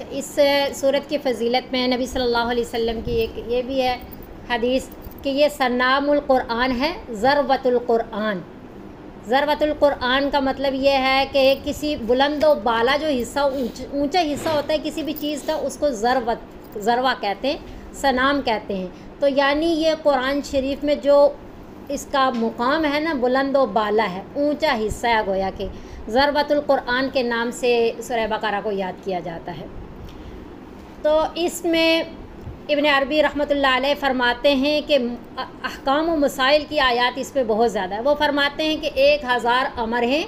اچھا، اس صورت کی فضیلت میں نبی صلی اللہ علیہ وسلم کی ایک یہ بھی ہے حدیث کہ یہ سنام القرآن ہے، ذروۃ القرآن۔ ذروۃ القرآن کا مطلب یہ ہے کہ کسی بلند و بالا جو حصہ اونچا حصہ ہوتا ہے کسی بھی چیز کا، اس کو ذروہ کہتے ہیں، سنام کہتے ہیں۔ تو یعنی یہ قرآن شریف میں جو اس کا مقام ہے نا، بلند و بالا ہے، اونچا حصہ ہے، گویا کہ ذروۃ القرآن کے نام سے سورہ بقرہ کو یاد کیا جاتا ہے۔ تو اس میں ابن عربی رحمۃ اللہ علیہ فرماتے ہیں کہ احکام و مسائل کی آیات اس پہ بہت زیادہ ہے۔ وہ فرماتے ہیں کہ 1000 امر ہیں،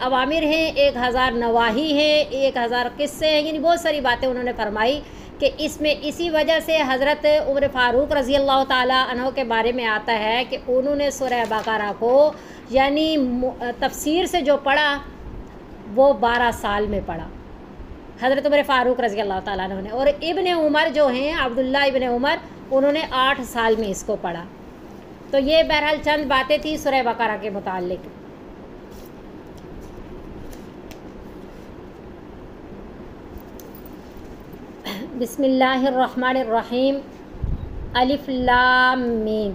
اوامر ہیں، 1000 نواہی ہیں، 1000 قصے ہیں، یعنی بہت ساری باتیں انہوں نے فرمائی کہ اس میں اسی وجہ سے حضرت عمر فاروق رضی اللہ تعالیٰ عنہ کے بارے میں آتا ہے کہ انہوں نے سورہ بقرہ کو یعنی تفسیر سے جو پڑھا وہ 12 سال میں پڑھا، حضرت عمر فاروق رضی اللہ تعالیٰ عنہ نے، اور ابن عمر جو ہیں عبداللہ ابن عمر، انہوں نے 8 سال میں اس کو پڑھا۔ تو یہ بہرحال چند باتیں تھیں سورہ بقرہ کے متعلق۔ بسم اللہ الرحمن الرحیم، الف لام میم،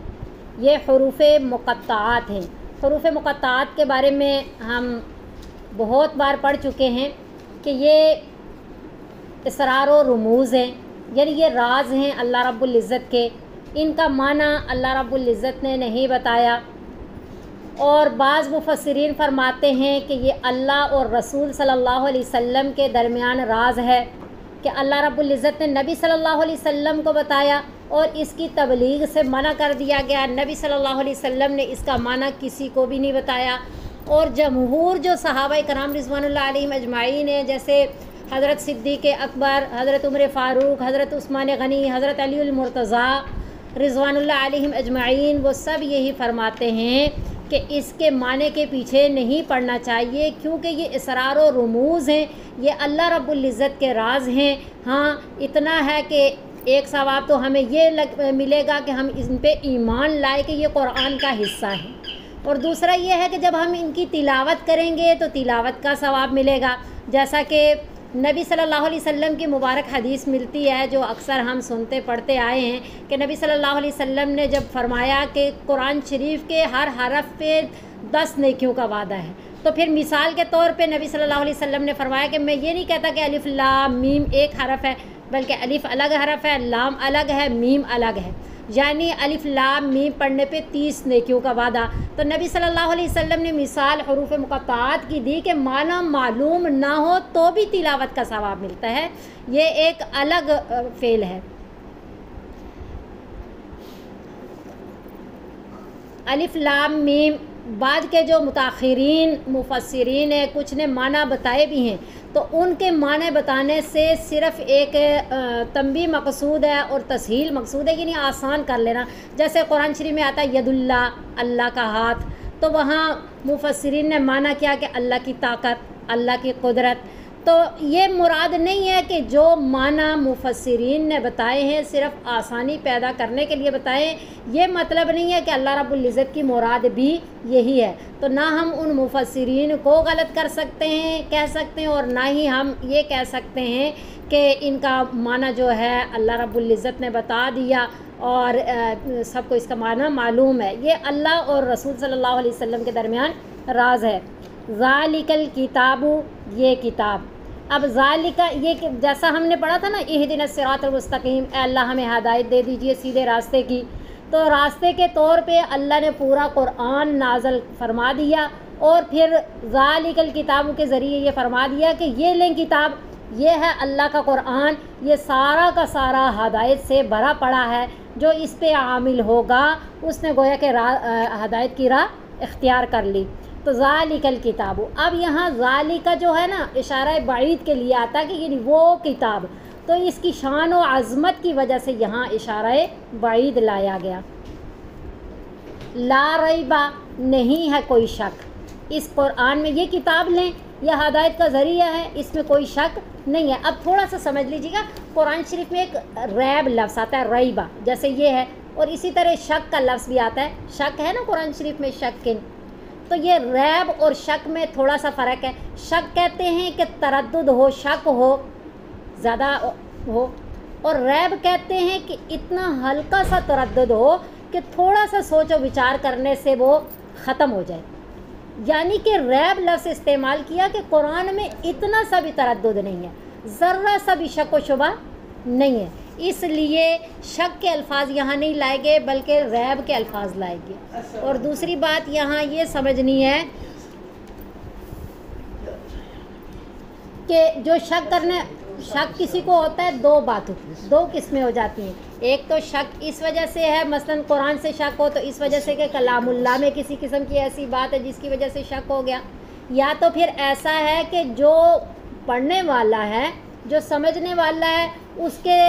یہ حروف مقطعات ہیں۔ حروف مقطعات کے بارے میں ہم بہت بار پڑھ چکے ہیں کہ یہ اسرار و رموز ہیں، یعنی یہ راز ہیں اللہ رب العزت کے، ان کا معنی اللہ رب العزت نے نہیں بتایا، اور بعض مفسرین فرماتے ہیں کہ یہ اللہ اور رسول صلی اللہ علیہ وسلم کے درمیان راز ہے کہ اللہ رب العزت نے نبی صلی اللہ علیہ وسلم کو بتایا اور اس کی تبلیغ سے منع کر دیا گیا۔ نبی صلی اللہ علیہ وسلم نے اس کا معنی کسی کو بھی نہیں بتایا، اور جمہور جو صحابہ کرام رضوان اللہ علیہم اجمعین ہیں، جیسے حضرت صدیق اکبر، حضرت عمر فاروق، حضرت عثمان غنی، حضرت علی المرتضیٰ رضوان اللہ علیہم اجمعین، وہ سب یہی فرماتے ہیں کہ اس کے معنی کے پیچھے نہیں پڑنا چاہیے، کیونکہ یہ اسرار و رموز ہیں، یہ اللہ رب العزت کے راز ہیں۔ ہاں اتنا ہے کہ ایک ثواب تو ہمیں یہ ملے گا کہ ہم ان پہ ایمان لائے کہ یہ قرآن کا حصہ ہے، اور دوسرا یہ ہے کہ جب ہم ان کی تلاوت کریں گے تو تلاوت کا ثواب ملے گا، جیسا کہ نبی صلی اللہ علیہ وسلم کی مبارک حدیث ملتی ہے جو اکثر ہم سنتے پڑھتے آئے ہیں کہ نبی صلی اللہ علیہ وسلم نے جب فرمایا کہ قرآن شریف کے ہر حرف پہ 10 نیکیوں کا وعدہ ہے، تو پھر مثال کے طور پہ نبی صلی اللہ علیہ وسلم نے فرمایا کہ میں یہ نہیں کہتا کہ الف لام میم ایک حرف ہے، بلکہ الف الگ حرف ہے، لام الگ ہے، میم الگ ہے، یعنی الف لام میم پڑھنے پہ 30 نیکیوں کا وعدہ۔ تو نبی صلی اللہ علیہ وسلم نے مثال حروف مقطعات کی دی کہ معنی معلوم نہ ہو تو بھی تلاوت کا ثواب ملتا ہے، یہ ایک الگ فعل ہے۔ الف لام میم بعد کے جو متاخرین مفسرین ہیں کچھ نے معنی بتائے بھی ہیں، تو ان کے معنی بتانے سے صرف ایک تنبیہ مقصود ہے اور تسہیل مقصود ہے، یعنی آسان کر لینا۔ جیسے قرآن شریف میں آتا ہے ید اللہ، اللہ کا ہاتھ، تو وہاں مفسرین نے معنی کیا کہ اللہ کی طاقت، اللہ کی قدرت۔ تو یہ مراد نہیں ہے کہ جو معنی مفسرین نے بتائے ہیں صرف آسانی پیدا کرنے کے لیے بتائے، یہ مطلب نہیں ہے کہ اللہ رب العزت کی مراد بھی یہی ہے۔ تو نہ ہم ان مفسرین کو غلط کر سکتے ہیں، کہہ سکتے ہیں، اور نہ ہی ہم یہ کہہ سکتے ہیں کہ ان کا معنی جو ہے اللہ رب العزت نے بتا دیا اور سب کو اس کا معنی معلوم ہے۔ یہ اللہ اور رسول صلی اللہ علیہ وسلم کے درمیان راز ہے۔ ذالک الکتاب، یہ کتاب۔ اب ذالک یہ جیسا ہم نے پڑھا تھا نا، اہدنا الصراط المستقیم، اے اللہ ہمیں ہدایت دے دیجئے سیدھے راستے کی، تو راستے کے طور پہ اللہ نے پورا قرآن نازل فرما دیا، اور پھر ذالک الکتاب کے ذریعے یہ فرما دیا کہ یہ لیں کتاب، یہ ہے اللہ کا قرآن، یہ سارا کا سارا ہدایت سے بھرا پڑا ہے، جو اس پہ عامل ہوگا اس نے گویا کہ ہدایت کی راہ اختیار کر لی۔ تو ذالک الکتاب، اب یہاں ذالک جو ہے نا اشارہ بعید کے لیے آتا ہے کہ یعنی وہ کتاب، تو اس کی شان و عظمت کی وجہ سے یہاں اشارہ بعید لایا گیا۔ لا ریبہ، نہیں ہے کوئی شک اس قرآن میں، یہ کتاب لیں، یہ ہدایت کا ذریعہ ہے، اس میں کوئی شک نہیں ہے۔ اب تھوڑا سا سمجھ لیجیے گا، قرآن شریف میں ایک ریب لفظ آتا ہے، ریبہ جیسے یہ ہے، اور اسی طرح شک کا لفظ بھی آتا ہے، شک ہے نا قرآن شریف میں، شکن، تو یہ ریب اور شک میں تھوڑا سا فرق ہے۔ شک کہتے ہیں کہ تردد ہو، شک ہو، زیادہ ہو، اور ریب کہتے ہیں کہ اتنا ہلکا سا تردد ہو کہ تھوڑا سا سوچ و وچار کرنے سے وہ ختم ہو جائے. یعنی کہ ریب لفظ استعمال کیا کہ قرآن میں اتنا سا بھی تردد نہیں ہے، ذرہ سا بھی شک و شبہ نہیں ہے، اس لیے شک کے الفاظ یہاں نہیں لائے گئے بلکہ ریب کے الفاظ لائے گئے. اور دوسری بات یہاں یہ سمجھنی ہے کہ جو شک کسی کو ہوتا ہے دو قسمیں ہو جاتی ہیں. ایک تو شک اس وجہ سے ہے، مثلا قرآن سے شک ہو تو اس وجہ سے کہ کلام اللہ میں کسی قسم کی ایسی بات ہے جس کی وجہ سے شک ہو گیا، یا تو پھر ایسا ہے کہ جو پڑھنے والا ہے، جو سمجھنے والا ہے، اس کے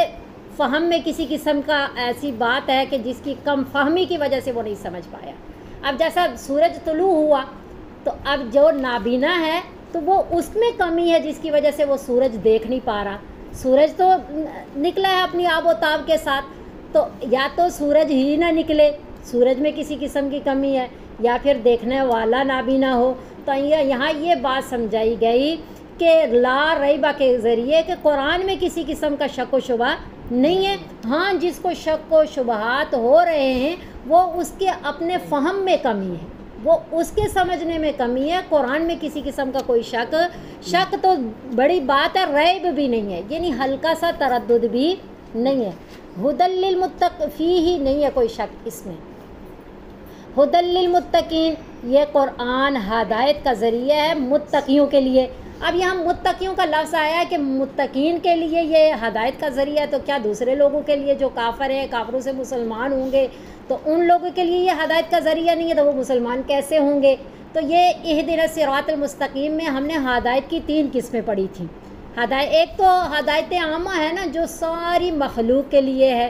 فہم میں کسی قسم کا ایسی بات ہے کہ جس کی کم فہمی کی وجہ سے وہ نہیں سمجھ پایا. اب جیسا سورج طلوع ہوا تو اب جو نابینا ہے تو وہ اس میں کمی ہے جس کی وجہ سے وہ سورج دیکھ نہیں پا رہا. سورج تو نکلا ہے اپنی آب و تاب کے ساتھ، تو یا تو سورج ہی نہ نکلے، سورج میں کسی قسم کی کمی ہے، یا پھر دیکھنے والا نابینا ہو. تو یہاں یہ بات سمجھائی گئی کہ لا ریبہ کے ذریعے کہ قرآن میں کسی قسم کا شک و شبہ نہیں ہے. ہاں جس کو شک و شبہات ہو رہے ہیں وہ اس کے اپنے فہم میں کمی ہے، وہ اس کے سمجھنے میں کمی ہے. قرآن میں کسی قسم کا کوئی شک تو بڑی بات ہے، ریب بھی نہیں ہے، یعنی ہلکا سا تردد بھی نہیں ہے. ہدی للمتقین ہی نہیں ہے کوئی شک اس میں. ہدی للمتقین، یہ قرآن ہدایت کا ذریعہ ہے متقیوں کے لیے. اب یہاں متقیوں کا لفظ آیا ہے کہ متقین کے لیے یہ ہدایت کا ذریعہ ہے، تو کیا دوسرے لوگوں کے لیے جو کافر ہیں، کافروں سے مسلمان ہوں گے تو ان لوگوں کے لیے یہ ہدایت کا ذریعہ نہیں ہے تو وہ مسلمان کیسے ہوں گے؟ تو یہ اہدنا الصراط المستقیم میں ہم نے ہدایت کی 3 قسمیں پڑھی تھیں. ایک تو ہدایت عامہ ہے نا، جو ساری مخلوق کے لیے ہے،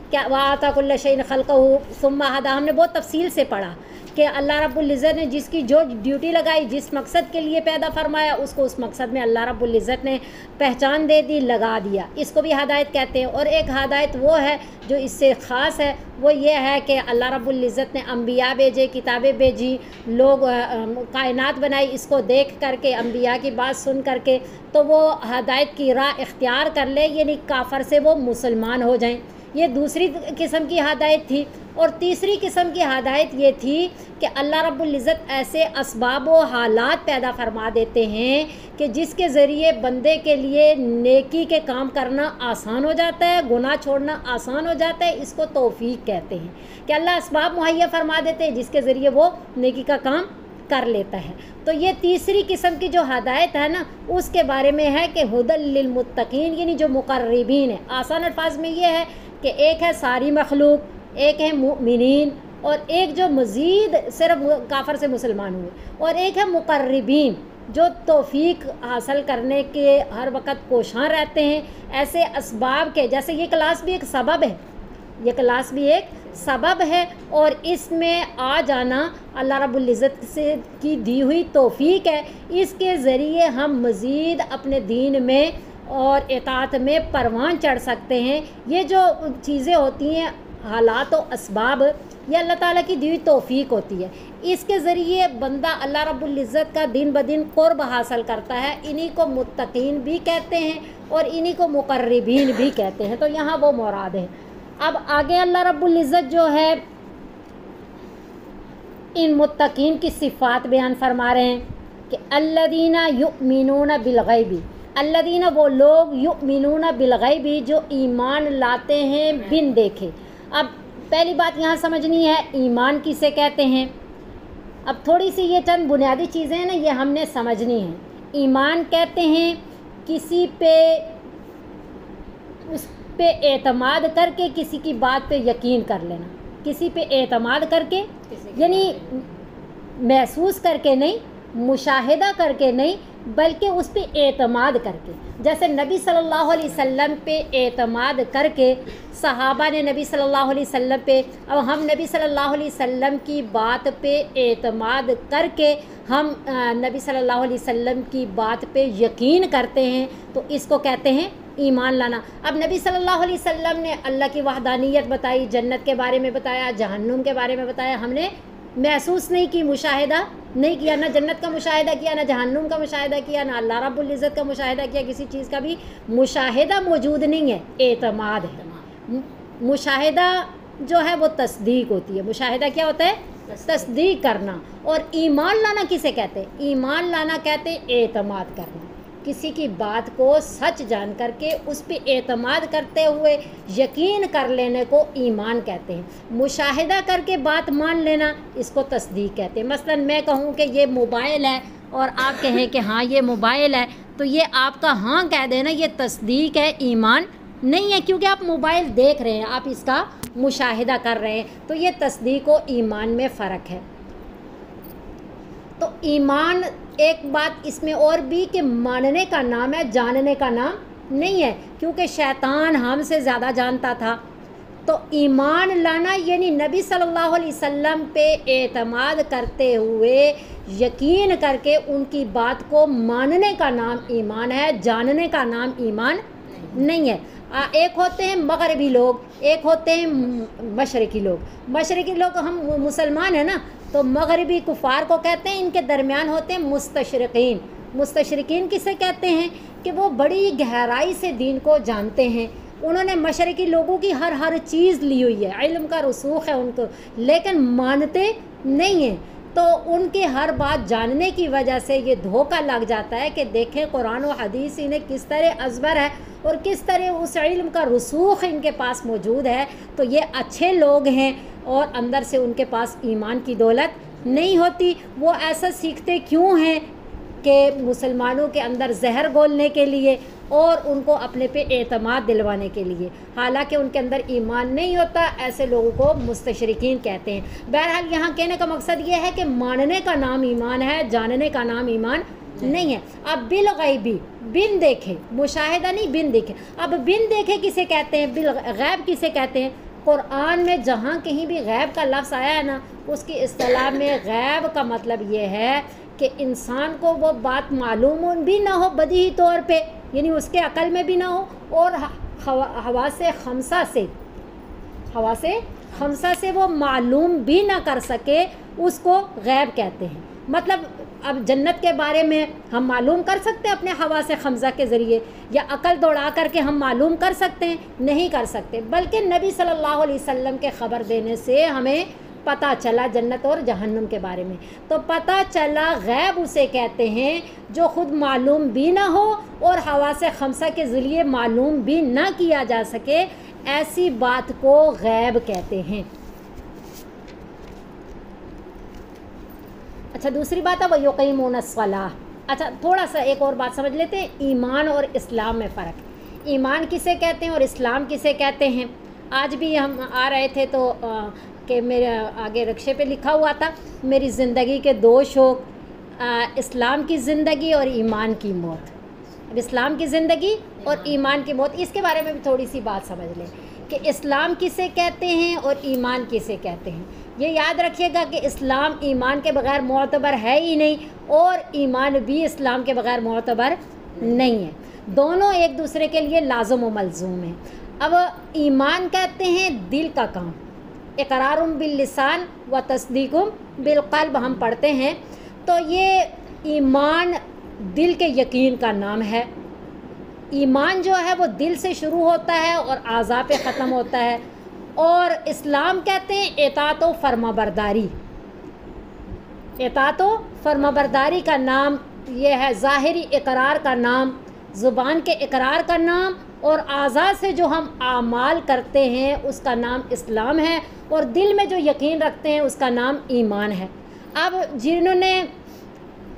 کیا وَآتَى كُلَّ شَيْءٍ خَلْقَهُ ثُمَّ هَدَىٰ، ہم نے بہت تفصیل سے پڑھا کہ اللہ رب العزت نے جس کی جو ڈیوٹی لگائی، جس مقصد کے لیے پیدا فرمایا، اس کو اس مقصد میں اللہ رب العزت نے پہچان دے دی، لگا دیا. اس کو بھی ہدایت کہتے ہیں. اور ایک ہدایت وہ ہے جو اس سے خاص ہے، وہ یہ ہے کہ اللہ رب العزت نے انبیاء بھیجے، کتابیں بھیجی، لوگ کائنات بنائی، اس کو دیکھ کر کے، انبیاء کی بات سن کر کے تو وہ ہدایت کی راہ اختیار کر لے، یعنی کافر سے وہ مسلمان ہو جائیں. یہ دوسری قسم کی ہدایت تھی. اور تیسری قسم کی ہدایت یہ تھی کہ اللہ رب العزت ایسے اسباب و حالات پیدا فرما دیتے ہیں کہ جس کے ذریعے بندے کے لیے نیکی کے کام کرنا آسان ہو جاتا ہے، گناہ چھوڑنا آسان ہو جاتا ہے. اس کو توفیق کہتے ہیں کہ اللہ اسباب مہیا فرما دیتے ہیں جس کے ذریعے وہ نیکی کا کام کر لیتا ہے. تو یہ تیسری قسم کی جو ہدایت ہے نا، اس کے بارے میں ہے کہ ہدی للمتقین، یعنی جو مقربین ہیں. آسان الفاظ میں یہ ہے کہ ایک ہے ساری مخلوق، ایک ہے مومنین، اور ایک جو مزید صرف کافر سے مسلمان ہوئے، اور ایک ہے مقربین جو توفیق حاصل کرنے کے ہر وقت کوشاں رہتے ہیں ایسے اسباب کے. جیسے یہ کلاس بھی ایک سبب ہے، یہ کلاس بھی ایک سبب ہے، اور اس میں آ جانا اللہ رب العزت سے کی دی ہوئی توفیق ہے. اس کے ذریعے ہم مزید اپنے دین میں اور اطاعت میں پروان چڑھ سکتے ہیں. یہ جو چیزیں ہوتی ہیں، حالات و اسباب، یہ اللہ تعالیٰ کی دی ہوئی توفیق ہوتی ہے. اس کے ذریعے بندہ اللہ رب العزت کا دن بدن قرب حاصل کرتا ہے. انہی کو متقین بھی کہتے ہیں اور انہی کو مقربین بھی کہتے ہیں. تو یہاں وہ مراد ہے. اب آگے اللہ رب العزت جو ہے ان متقین کی صفات بیان فرما رہے ہیں کہ الذین یؤمنون بالغیب. الذین وہ لوگ، یؤمنون بالغیب جو ایمان لاتے ہیں بن دیکھے. اب پہلی بات یہاں سمجھنی ہے ایمان کسے کہتے ہیں. اب تھوڑی سی یہ چند بنیادی چیزیں ہیں نا، یہ ہم نے سمجھنی ہیں. ایمان کہتے ہیں کسی پہ اس پہ اعتماد کر کے کسی کی بات پہ یقین کر لینا. کسی پہ اعتماد کر کے، یعنی محسوس کر کے نہیں، مشاہدہ کر کے نہیں، بلکہ اس پہ اعتماد کر کے. جیسے نبی صلی اللہ علیہ وسلم پہ اعتماد کر کے صحابہ نے نبی صلی اللہ علیہ وسلم پہ، اب ہم نبی صلی اللہ علیہ وسلم کی بات پہ اعتماد کر کے ہم نبی صلی اللہ علیہ وسلم کی بات پہ یقین کرتے ہیں، تو اس کو کہتے ہیں ایمان لانا. اب نبی صلی اللہ علیہ وسلم نے اللہ کی وحدانیت بتائی، جنت کے بارے میں بتایا، جہنم کے بارے میں بتایا، ہم نے محسوس نہیں کی، مشاہدہ نہیں کیا، نہ جنت کا مشاہدہ کیا، نہ جہنم کا مشاہدہ کیا، نہ اللہ رب العزت کا مشاہدہ کیا، کسی چیز کا بھی مشاہدہ موجود نہیں ہے، اعتماد ہے۔ مشاہدہ جو ہے وہ تصدیق ہوتی ہے۔ مشاہدہ کیا ہوتا ہے؟ تصدیق کرنا۔ اور ایمان لانا کسے کہتے ہیں؟ ایمان لانا کہتے ہیں اعتماد کرنا، کسی کی بات کو سچ جان کر کے اس پہ اعتماد کرتے ہوئے یقین کر لینے کو ایمان کہتے ہیں۔ مشاہدہ کر کے بات مان لینا اس کو تصدیق کہتے ہیں۔ مثلا میں کہوں کہ یہ موبائل ہے اور آپ کہیں کہ ہاں یہ موبائل ہے، تو یہ آپ کا ہاں کہہ دینا یہ تصدیق ہے، ایمان نہیں ہے، کیونکہ آپ موبائل دیکھ رہے ہیں، آپ اس کا مشاہدہ کر رہے ہیں، تو یہ تصدیق و ایمان میں فرق ہے۔ تو ایمان ایک بات اس میں اور بھی کہ ماننے کا نام ہے، جاننے کا نام نہیں ہے، کیونکہ شیطان ہم سے زیادہ جانتا تھا۔ تو ایمان لانا یعنی نبی صلی اللہ علیہ وسلم پہ اعتماد کرتے ہوئے یقین کر کے ان کی بات کو ماننے کا نام ایمان ہے، جاننے کا نام ایمان نہیں ہے۔ ایک ہوتے ہیں مغربی لوگ، ایک ہوتے ہیں مشرقی لوگ۔ مشرقی لوگ ہم مسلمان ہیں نا، تو مغربی کفار کو کہتے ہیں، ان کے درمیان ہوتے ہیں مستشرقین۔ مستشرقین کسے کہتے ہیں؟ کہ وہ بڑی گہرائی سے دین کو جانتے ہیں، انہوں نے مشرقی لوگوں کی ہر چیز لی ہوئی ہے، علم کا رسوخ ہے ان کو، لیکن مانتے نہیں ہیں۔ تو ان کے ہر بات جاننے کی وجہ سے یہ دھوکہ لگ جاتا ہے کہ دیکھیں قرآن و حدیث انہیں کس طرح ازبر ہے اور کس طرح اس علم کا رسوخ ان کے پاس موجود ہے، تو یہ اچھے لوگ ہیں، اور اندر سے ان کے پاس ایمان کی دولت نہیں ہوتی۔ وہ ایسا سیکھتے کیوں ہیں؟ کہ مسلمانوں کے اندر زہر گھولنے کے لیے اور ان کو اپنے پہ اعتماد دلوانے کے لیے، حالانکہ ان کے اندر ایمان نہیں ہوتا۔ ایسے لوگوں کو مستشرقین کہتے ہیں۔ بہرحال یہاں کہنے کا مقصد یہ ہے کہ ماننے کا نام ایمان ہے، جاننے کا نام ایمان نہیں ہے۔ اب بالغیبی، بن دیکھے، مشاہدہ نہیں، بن دیکھے۔ اب بن دیکھے کسے کہتے ہیں؟ بالغیب کسے کہتے ہیں؟ قرآن میں جہاں کہیں بھی غیب کا لفظ آیا ہے نا، اس کی اصطلاح میں غیب کا مطلب یہ ہے کہ انسان کو وہ بات معلوم بھی نہ ہو بدیہی طور پہ، یعنی اس کے عقل میں بھی نہ ہو، اور حواس خمسہ سے وہ معلوم بھی نہ کر سکے، اس کو غیب کہتے ہیں۔ مطلب اب جنت کے بارے میں ہم معلوم کر سکتے ہیں اپنے حواس خمسہ کے ذریعے، یا عقل دوڑا کر کے ہم معلوم کر سکتے ہیں؟ نہیں کر سکتے، بلکہ نبی صلی اللہ علیہ وسلم کے خبر دینے سے ہمیں پتہ چلا جنت اور جہنم کے بارے میں۔ تو پتہ چلا غیب اسے کہتے ہیں جو خود معلوم بھی نہ ہو اور حواس خمسہ کے ذریعے معلوم بھی نہ کیا جا سکے، ایسی بات کو غیب کہتے ہیں۔ اچھا دوسری بات ہے وَيُقِيمُونَ الصَّلَاةَ۔ اچھا تھوڑا سا ایک اور بات سمجھ لیتے ہیں، ایمان اور اسلام میں فرق۔ ایمان کسے کہتے ہیں اور اسلام کسے کہتے ہیں؟ آج بھی ہم آ رہے تھے تو کہ میرے آگے رکشے پہ لکھا ہوا تھا میری زندگی کے دو شوق، اسلام کی زندگی اور ایمان کی موت۔ اب اسلام کی زندگی اور ایمان کی موت، اس کے بارے میں بھی تھوڑی سی بات سمجھ لیں کہ اسلام کسے کہتے ہیں اور ایمان کسے کہتے ہیں۔ یہ یاد رکھیے گا کہ اسلام ایمان کے بغیر معتبر ہے ہی نہیں، اور ایمان بھی اسلام کے بغیر معتبر نہیں ہے، دونوں ایک دوسرے کے لیے لازم و ملزوم ہیں۔ اب ایمان کہتے ہیں دل کا کام، اقرار باللسان و تصدیق بالقلب ہم پڑھتے ہیں، تو یہ ایمان دل کے یقین کا نام ہے۔ ایمان جو ہے وہ دل سے شروع ہوتا ہے اور اعضاء پہ ختم ہوتا ہے۔ اور اسلام کہتے ہیں اطاعت و فرما برداری۔ اطاعت و فرما برداری کا نام یہ ہے، ظاہری اقرار کا نام، زبان کے اقرار کا نام، اور اعضاء سے جو ہم اعمال کرتے ہیں اس کا نام اسلام ہے، اور دل میں جو یقین رکھتے ہیں اس کا نام ایمان ہے۔ اب جنہوں نے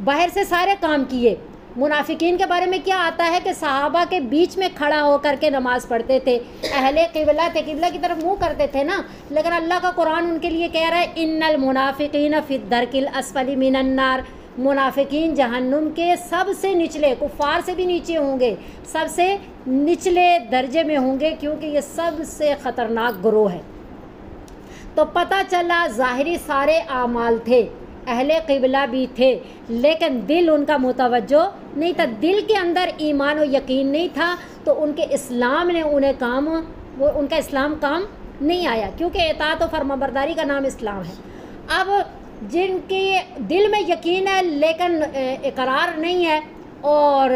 باہر سے سارے کام کیے، منافقین کے بارے میں کیا آتا ہے کہ صحابہ کے بیچ میں کھڑا ہو کر کے نماز پڑھتے تھے، اہل قبلہ تھے، قبلہ کی طرف منہ کرتے تھے نا، لیکن اللہ کا قرآن ان کے لیے کہہ رہا ہے ان المنافقین فی الدرک الاسفل من النار، منافقین جہنم کے سب سے نچلے، کفار سے بھی نیچے ہوں گے، سب سے نچلے درجے میں ہوں گے، کیونکہ یہ سب سے خطرناک گروہ ہے۔ تو پتہ چلا ظاہری سارے اعمال تھے، اہل قبلہ بھی تھے، لیکن دل ان کا متوجہ نہیں تھا، دل کے اندر ایمان و یقین نہیں تھا، تو ان کے اسلام نے ان کا اسلام کام نہیں آیا، کیونکہ اطاعت و فرمانبرداری کا نام اسلام ہے۔ اب جن کی دل میں یقین ہے لیکن اقرار نہیں ہے اور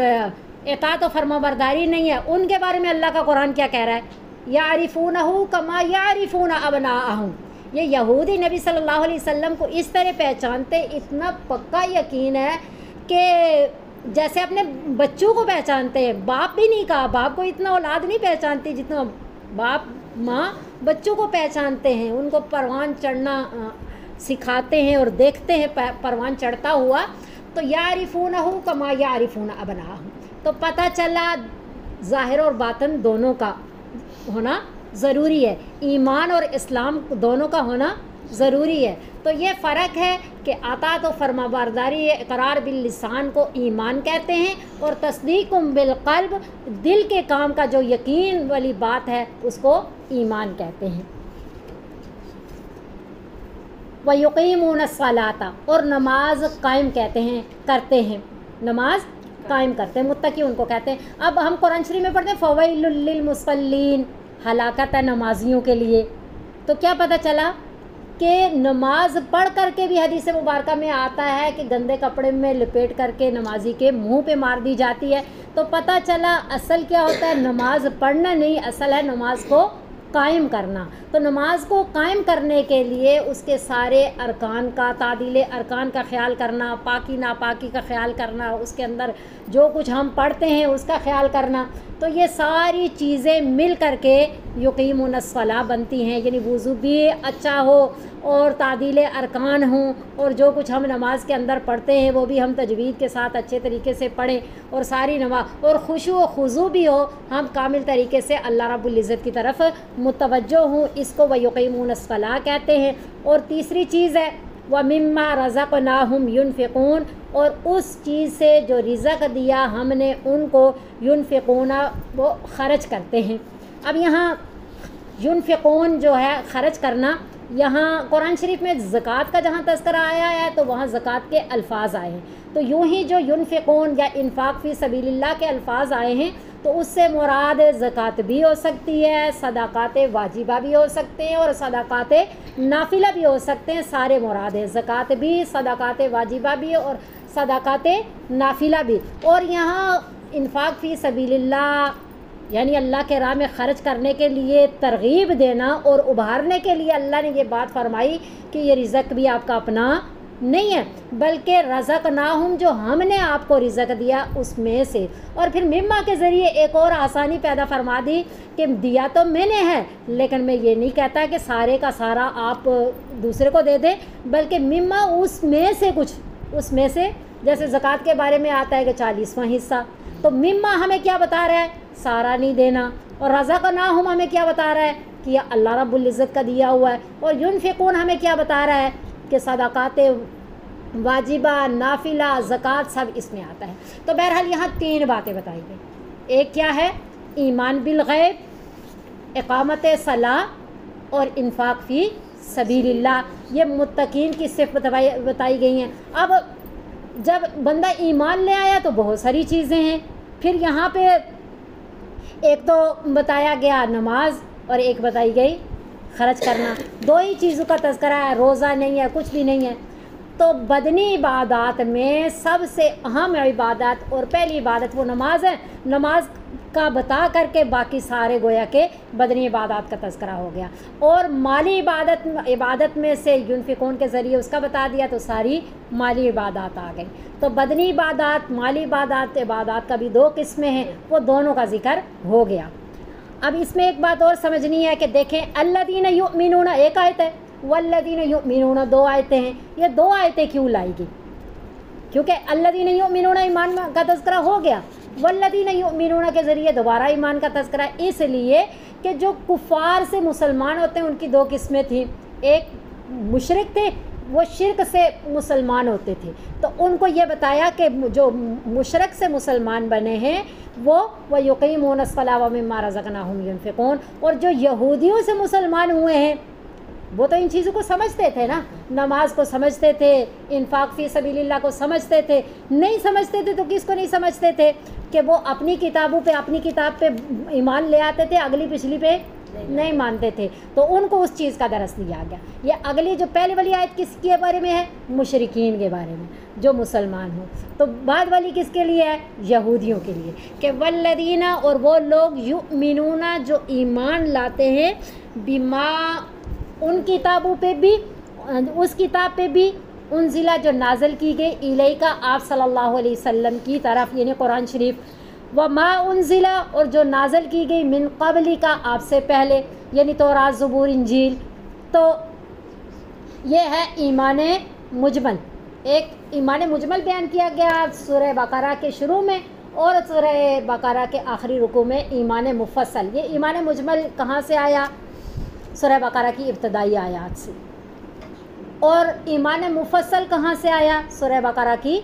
اطاعت و فرما برداری نہیں ہے، ان کے بارے میں اللہ کا قرآن کیا کہہ رہا ہے؟ یعرفونہ کما یعرفون ابناءہم، یہ یہودی نبی صلی اللہ علیہ وسلم کو اس طرح پہچانتے، اتنا پکا یقین ہے کہ جیسے اپنے بچوں کو پہچانتے ہیں۔ باپ بھی نہیں کہا، باپ کو اتنا اولاد نہیں پہچانتی جتنا باپ ماں بچوں کو پہچانتے ہیں، ان کو پروان چڑھنا سکھاتے ہیں اور دیکھتے ہیں پروان چڑھتا ہوا۔ تو یعرفونہ کما یعرفون ابناءہم، تو پتہ چلا ظاہر اور باطن دونوں کا ہونا ضروری ہے، ایمان اور اسلام دونوں کا ہونا ضروری ہے۔ تو یہ فرق ہے کہ اطاعت و فرما برداری اقرار باللسان کو ایمان کہتے ہیں، اور تصدیق بالقلب دل کے کام کا جو یقین والی بات ہے اس کو ایمان کہتے ہیں۔ وَيُقِيمُونَ الصَّلَاةَ، اور نماز قائم کہتے ہیں، کرتے ہیں، نماز قائم کرتے ہیں، متقی ان کو کہتے ہیں۔ اب ہم قرآن شریف میں پڑھتے ہیں فَوَيْلٌ لِّلْمُصَلِّينَ، ہلاکت ہے نمازیوں کے لیے۔ تو کیا پتہ چلا کہ نماز پڑھ کر کے بھی حدیث مبارکہ میں آتا ہے کہ گندے کپڑے میں لپیٹ کر کے نمازی کے منہ پہ مار دی جاتی ہے۔ تو پتہ چلا اصل کیا ہوتا ہے، نماز پڑھنا نہیں، اصل ہے نماز کو قائم کرنا۔ تو نماز کو قائم کرنے کے لیے اس کے سارے ارکان کا، تعدیل ارکان کا خیال کرنا، پاکی ناپاکی کا خیال کرنا، اس کے اندر جو کچھ ہم پڑھتے ہیں اس کا خیال کرنا، تو یہ ساری چیزیں مل کر کے یقیمون الصلاۃ بنتی ہیں۔ یعنی وضو بھی اچھا ہو اور تعدیل ارکان ہوں، اور جو کچھ ہم نماز کے اندر پڑھتے ہیں وہ بھی ہم تجوید کے ساتھ اچھے طریقے سے پڑھیں، اور ساری نماز اور خشوع و خضوع بھی ہو، ہم کامل طریقے سے اللہ رب العزت کی طرف متوجہ ہوں، اس کو وَيُقِيمُونَ الصَّلَاةَ کہتے ہیں۔ اور تیسری چیز ہے وَمِمَّا رَزَقْنَاهُمْ يُنْفِقُونَ، اور اس چیز سے جو رزق دیا ہم نے ان کو، ينفقون وہ خرچ کرتے ہیں۔ اب یہاں ينفقون جو ہے خرچ کرنا، یہاں قرآن شریف میں زکوٰۃ کا جہاں تذکرہ آیا ہے تو وہاں زکوٰۃ کے الفاظ آئے ہیں، تو یوں ہی جو ينفقون یا انفاق فی سبیل اللہ کے الفاظ آئے ہیں تو اس سے مراد زکوٰۃ بھی ہو سکتی ہے، صدقات واجبہ بھی ہو سکتے ہیں، اور صدقات نافلہ بھی ہو سکتے ہیں، سارے مراد ہیں، زکوٰۃ بھی، صدقات واجبہ بھی اور صدقات نافلہ بھی۔ اور یہاں انفاق فی سبیل اللہ یعنی اللہ کے راہ میں خرچ کرنے کے لیے ترغیب دینا اور ابھارنے کے لیے اللہ نے یہ بات فرمائی کہ یہ رزق بھی آپ کا اپنا نہیں ہے، بلکہ رزقناہم جو ہم نے آپ کو رزق دیا اس میں سے۔ اور پھر مما کے ذریعے ایک اور آسانی پیدا فرما دی کہ دیا تو میں نے ہے، لیکن میں یہ نہیں کہتا کہ سارے کا سارا آپ دوسرے کو دے دیں، بلکہ مما اس میں سے کچھ، اس میں سے جیسے زکوٰۃ کے بارے میں آتا ہے کہ 40واں حصہ، تو مما ہمیں کیا بتا رہا ہے، سارا نہیں دینا، اور رزقناہم ہمیں کیا بتا رہا ہے کہ یہ اللہ رب العزت کا دیا ہوا ہے، اور ينفقون ہمیں کیا بتا رہا ہے کہ صدقات واجبہ، نافلہ، زکوٰۃ سب اس میں آتا ہے۔ تو بہرحال یہاں 3 باتیں بتائی گئی، ایک کیا ہے، ایمان بالغیب، اقامت صلاح اور انفاق فی سبیل اللہ، یہ متقین کی صفت بتائی گئی ہیں۔ اب جب بندہ ایمان لے آیا تو بہت ساری چیزیں ہیں، پھر یہاں پہ ایک تو بتایا گیا نماز اور ایک بتائی گئی خرچ کرنا، 2 ہی چیزوں کا تذکرہ ہے، روزہ نہیں ہے، کچھ بھی نہیں ہے۔ تو بدنی عبادات میں سب سے اہم عبادت اور پہلی عبادت وہ نماز ہے، نماز کا بتا کر کے باقی سارے گویا کہ بدنی عبادات کا تذکرہ ہو گیا، اور مالی عبادت میں سے ينفقون کے ذریعے اس کا بتا دیا تو ساری مالی عبادات آ گئی۔ تو بدنی عبادات، مالی عبادات کا بھی 2 قسمیں ہیں، وہ دونوں کا ذکر ہو گیا۔ اب اس میں ایک بات اور سمجھنی ہے کہ دیکھیں الذین یؤمنون ایک آیت ہے، والذین یؤمنون 2 آیتیں ہیں، یہ 2 آیتیں کیوں لائی گئی؟ کیونکہ الذین یؤمنون ایمان کا تذکرہ ہو گیا، والذین یؤمنون کے ذریعے دوبارہ ایمان کا تذکرہ، اس لیے کہ جو کفار سے مسلمان ہوتے ہیں ان کی 2 قسمیں تھیں، ایک مشرک تھے، وہ شرک سے مسلمان ہوتے تھے، تو ان کو یہ بتایا کہ جو مشرک سے مسلمان بنے ہیں وہ یقیمون الصلاۃ ومما رزقناہم ينفقون، اور جو یہودیوں سے مسلمان ہوئے ہیں وہ تو ان چیزوں کو سمجھتے تھے نا، نماز کو سمجھتے تھے، انفاق فی سبیل اللہ کو سمجھتے تھے. نہیں سمجھتے تھے تو کس کو نہیں سمجھتے تھے کہ وہ اپنی کتابوں پہ، اپنی کتاب پہ ایمان لے آتے تھے، اگلی پچھلی پہ نہیں مانتے تھے. تو ان کو اس چیز کا درس دیا گیا. یہ اگلی جو پہلی والی آیت کس کے بارے میں ہے؟ مشرکین کے بارے میں، جو مسلمان ہوں. تو بعد والی کس کے لیے ہے؟ یہودیوں کے لیے، کہ والذین، اور وہ لوگ یؤمنون جو ایمان لاتے ہیں، بما، ان کتابوں پہ بھی، اس کتاب پہ بھی، انزلہ جو نازل کی گئی، الیکا آپ صلی اللہ علیہ وسلم کی طرف، یعنی قرآن شریف، وما انزلہ، اور جو نازل کی گئی، من قبل کا، آپ سے پہلے، یعنی تورات، زبور، انجیل. تو یہ ہے ایمان مجمل. ایک ایمان مجمل بیان کیا گیا سورہ بقرہ کے شروع میں، اور سورہ بقرہ کے آخری رکوع میں ایمان مفصل. یہ ایمان مجمل کہاں سے آیا؟ سورہ بقرہ کی ابتدائی آیات سے. اور ایمان مفصل کہاں سے آیا؟ سورہ بقرہ کی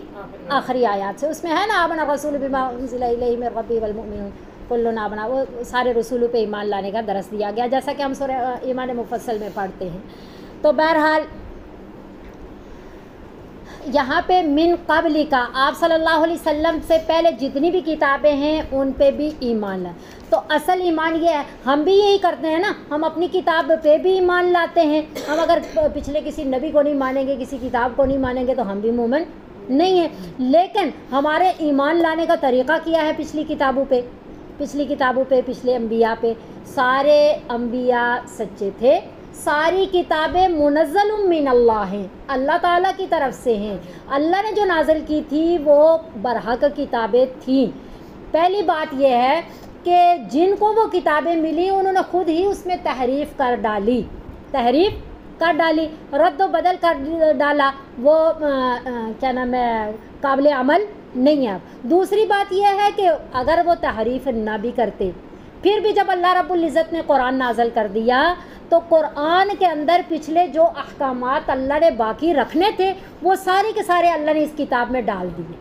آخری آیات سے. اس میں ہے نا آمن الرسول بما انزل الیہ من ربہ والمؤمنون کل آمن، وہ سارے رسولوں پہ ایمان لانے کا درس دیا گیا، جیسا کہ ہم سورہ ایمان مفصل میں پڑھتے ہیں. تو بہرحال یہاں پہ من قبل کا، آپ صلی اللہ علیہ وسلم سے پہلے جتنی بھی کتابیں ہیں ان پہ بھی ایمان لائیں. تو اصل ایمان یہ ہے، ہم بھی یہی کرتے ہیں نا، ہم اپنی کتاب پہ بھی ایمان لاتے ہیں. ہم اگر پچھلے کسی نبی کو نہیں مانیں گے، کسی کتاب کو نہیں مانیں گے، تو ہم بھی مومن نہیں ہیں. لیکن ہمارے ایمان لانے کا طریقہ کیا ہے؟ پچھلی کتابوں پہ، پچھلے انبیاء پہ. سارے انبیاء سچے تھے، ساری کتابیں منزل من اللہ ہیں، اللہ تعالیٰ کی طرف سے ہیں. اللہ نے جو نازل کی تھی وہ برحق کتابیں تھیں. پہلی بات یہ ہے کہ جن کو وہ کتابیں ملی انہوں نے خود ہی اس میں تحریف کر ڈالی، رد و بدل کر ڈالا. وہ کیا نام ہے، قابل عمل نہیں ہے. دوسری بات یہ ہے کہ اگر وہ تحریف نہ بھی کرتے، پھر بھی جب اللہ رب العزت نے قرآن نازل کر دیا تو قرآن کے اندر پچھلے جو احکامات اللہ نے باقی رکھنے تھے وہ سارے کے سارے اللہ نے اس کتاب میں ڈال دیے،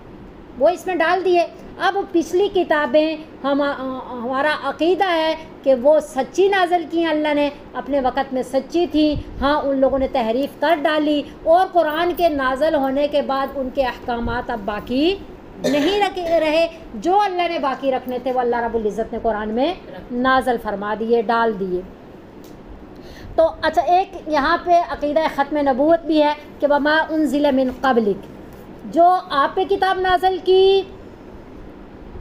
وہ اس میں ڈال دیے. اب پچھلی کتابیں ہمارا عقیدہ ہے کہ وہ سچی نازل کی ہیں، اللہ نے اپنے وقت میں سچی تھیں. ہاں ان لوگوں نے تحریف کر ڈالی، اور قرآن کے نازل ہونے کے بعد ان کے احکامات اب باقی نہیں رہے. جو اللہ نے باقی رکھنے تھے وہ اللہ رب العزت نے قرآن میں نازل فرما دیے، ڈال دیے. تو اچھا، ایک یہاں پہ عقیدہ ختم نبوت بھی ہے کہ وما انزل من قبلک، جو آپ پہ کتاب نازل کی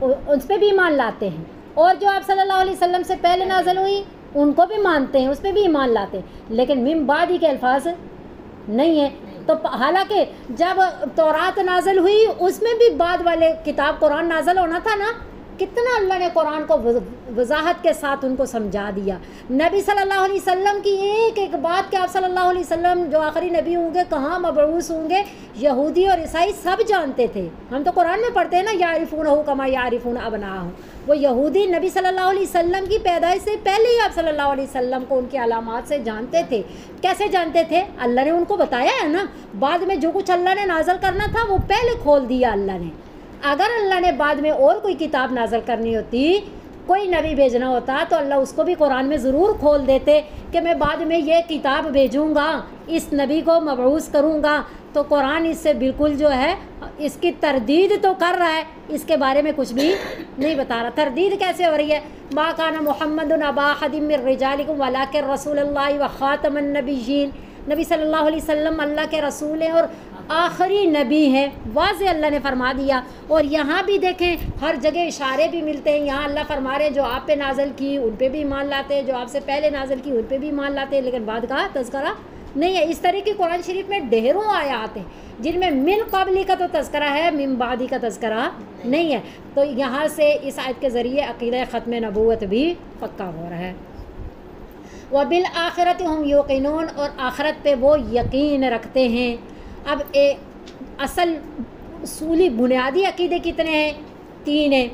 اس پہ بھی ایمان لاتے ہیں، اور جو آپ صلی اللہ علیہ وسلم سے پہلے نازل ہوئی ان کو بھی مانتے ہیں، اس پہ بھی ایمان لاتے ہیں. لیکن من بعد کے الفاظ نہیں ہیں. تو حالانکہ جب تورات نازل ہوئی اس میں بھی بعد والے کتاب قرآن نازل ہونا تھا نا، کتنا اللہ نے قرآن کو وضاحت کے ساتھ ان کو سمجھا دیا. نبی صلی اللہ علیہ وسلم کی ایک ایک بات کہ آپ صلی اللہ علیہ وسلم جو آخری نبی ہوں گے، کہاں مبعوث ہوں گے، یہودی اور عیسائی سب جانتے تھے. ہم تو قرآن میں پڑھتے ہیں نا، یعرفونہ کما یعرفون ابناءہم. وہ یہودی نبی صلی اللہ علیہ وسلم کی پیدائش سے پہلے ہی آپ صلی اللہ علیہ وسلم کو ان کی علامات سے جانتے تھے. کیسے جانتے تھے؟ اللہ نے ان کو بتایا ہے نا. بعد میں جو کچھ اللہ نے نازل کرنا تھا وہ پہلے کھول دیا اللہ نے. اگر اللہ نے بعد میں اور کوئی کتاب نازل کرنی ہوتی، کوئی نبی بھیجنا ہوتا، تو اللہ اس کو بھی قرآن میں ضرور کھول دیتے کہ میں بعد میں یہ کتاب بھیجوں گا، اس نبی کو مبعوث کروں گا. تو قرآن اس سے بالکل جو ہے اس کی تردید تو کر رہا ہے، اس کے بارے میں کچھ بھی نہیں بتا رہا. تردید کیسے ہو رہی ہے؟ ما کان محمد ابا احد من رجالکم ولکن رسول اللہ وخاتم النبیین. نبی صلی اللہ علیہ وسلم اللہ کے رسول ہیں اور آخری نبی ہیں، واضح اللہ نے فرما دیا. اور یہاں بھی دیکھیں ہر جگہ اشارے بھی ملتے ہیں. یہاں اللہ فرما رہے ہیں جو آپ پہ نازل کی ان پہ بھی ایمان لاتے ہیں، جو آپ سے پہلے نازل کی ان پہ بھی ایمان لاتے ہیں، لیکن بعد کا تذکرہ نہیں ہے. اس طرح کی قرآن شریف میں ڈھیروں آیات ہیں جن میں من قبلی کا تو تذکرہ ہے، من بعدی کا تذکرہ نہیں ہے. تو یہاں سے اس آیت کے ذریعے عقیدہ ختم نبوت بھی پکا ہو رہا ہے. وبالآخرۃ ہم یوقنون، اور آخرت پہ وہ یقین رکھتے ہیں. اب اصل اصولی بنیادی عقیدے کتنے ہیں؟ 3 ہیں.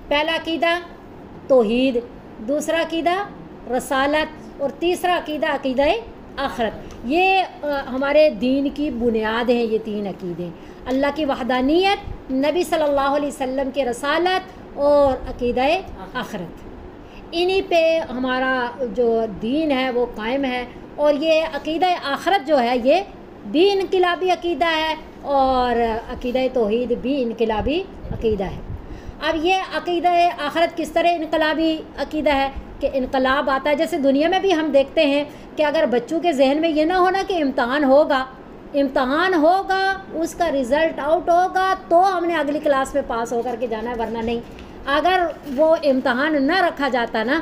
پہلا عقیدہ توحید، دوسرا عقیدہ رسالت، اور تیسرا عقیدہ عقیدہ آخرت. یہ ہمارے دین کی بنیاد ہیں. یہ 3 عقیدے، اللہ کی وحدانیت، نبی صلی اللہ علیہ وسلم کی رسالت اور عقیدہ آخرت. انہی پہ ہمارا جو دین ہے وہ قائم ہے. اور یہ عقیدہ آخرت جو ہے یہ بھی انقلابی عقیدہ ہے، اور عقیدہ توحید بھی انقلابی عقیدہ ہے۔ اب یہ عقیدہ آخرت کس طرح انقلابی عقیدہ ہے کہ انقلاب آتا ہے، جیسے دنیا میں بھی ہم دیکھتے ہیں کہ اگر بچوں کے ذہن میں یہ نہ ہونا کہ امتحان ہوگا اس کا رزلٹ آؤٹ ہوگا تو ہم نے اگلی کلاس میں پاس ہو کر کے جانا ہے، ورنہ نہیں۔ اگر وہ امتحان نہ رکھا جاتا نا